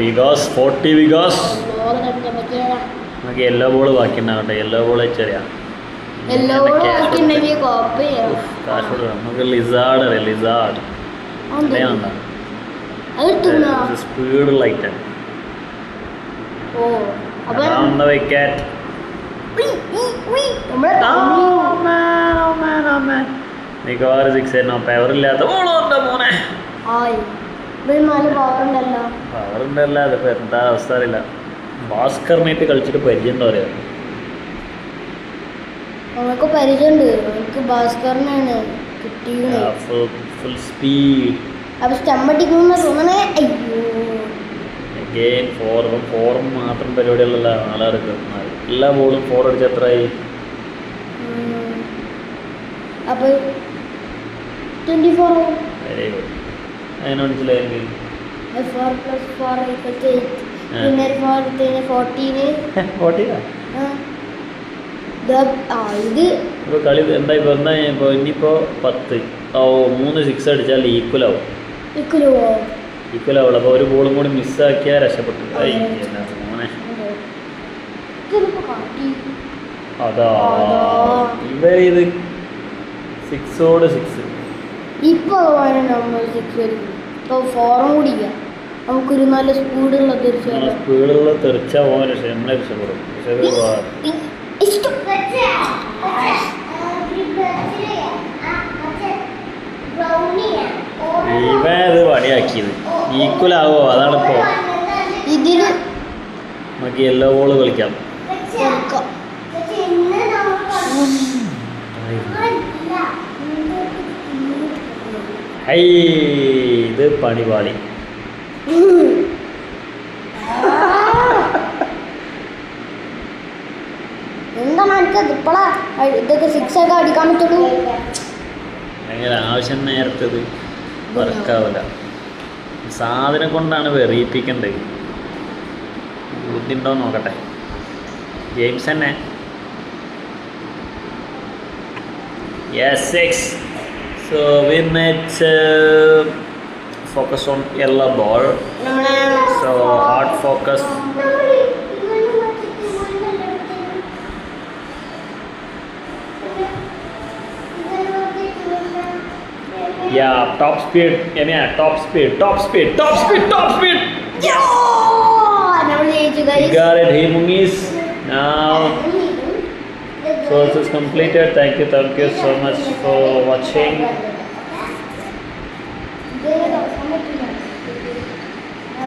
വികാസ് 40 വികാസ്. നമുക്ക് yellow ball ബാക്കി ഉണ്ടാവട്ടെ. യെല്ലോ ബോൾ വെച്ചറിയാം. നമുക്ക് ലിസാർഡ് അറിയാം. Lizard speed light wicket. മിക്കവാറും 6 ആയിരുന്നു. പവറില്ലാത്ത ബോളുണ്ട് മോനെ. പവറുണ്ടല്ല. അതിപ്പോ എന്താ അവസ്ഥ അറിയില്ല. ഭാസ്കറിനായിട്ട് കളിച്ചിട്ട് പരിചയം എന്താ പറയാ. നമുക്ക് പരിചയമുണ്ട്. നമുക്ക് ഭാസ്കറിനാണ് കിട്ടിയത്. Full speed. അപ്പൊ സ്റ്റമ്പടിക്കുന്ന തോന്നണേ. അയ്യോ അഗെയിൻ ഫോറും മാത്രം പരിപാടികളല്ല. നാലാർക്ക് എല്ലാ ബോളും 4 അടിച്ച് എത്രയായി? അപ്പോൾ 24. Very good. അങ്ങനെ മനസ്സിലായെങ്കിൽ 4 + 4 = 8. പിന്നെ 4 14. 14 ഇത് ഇപ്പോൾ കളി എന്താ ഇപ്പോൾ ഇനിയിപ്പോൾ 10. 3 6 അടിച്ചാൽ ഈക്വൽ ആവും. അപ്പോൾ ഒരു ബോളും കൂടി മിസ്സാക്കിയാൽ രക്ഷപ്പെട്ടു. മോനെ അതാ ഇത് 6 ഇപ്പോൾ നമ്മൾ 6 വരും. ഇപ്പോൾ 4 കൂടി ചെയ്യാം. നമുക്കൊരു നല്ല സ്പീഡുള്ള തെറിച്ചാൽ പോകാൻ നമ്മളെ രക്ഷപ്പെടും. ഇവത് പണിയാക്കിയത് ഈക്വൽ ആവോ? അതാണിപ്പോൾ ഇതിന് നമുക്ക് യെല്ലോ ബോൾ കളിക്കാം. ഇത് പണിപാളി. എന്താണ് എനിക്കത് ഇപ്പോഴാ ഇതൊക്കെ 6 ഒക്കെ അടിക്കാൻ പറ്റുള്ളൂ. ഭയങ്കര ആവശ്യം നേരത്തത് വർക്കാവില്ല. സാധനം കൊണ്ടാണ് വെറിയിപ്പിക്കേണ്ടത്. ബുദ്ധിയുണ്ടോ നോക്കട്ടെ. ഗെയിംസ് തന്നെ. Yes, 6. So we might focus on yellow ball. So hard focus. Yeah, top speed. Yeah, top speed. Yeah! You got it, hey Mungis. Now, so this is completed. Thank you so much for watching.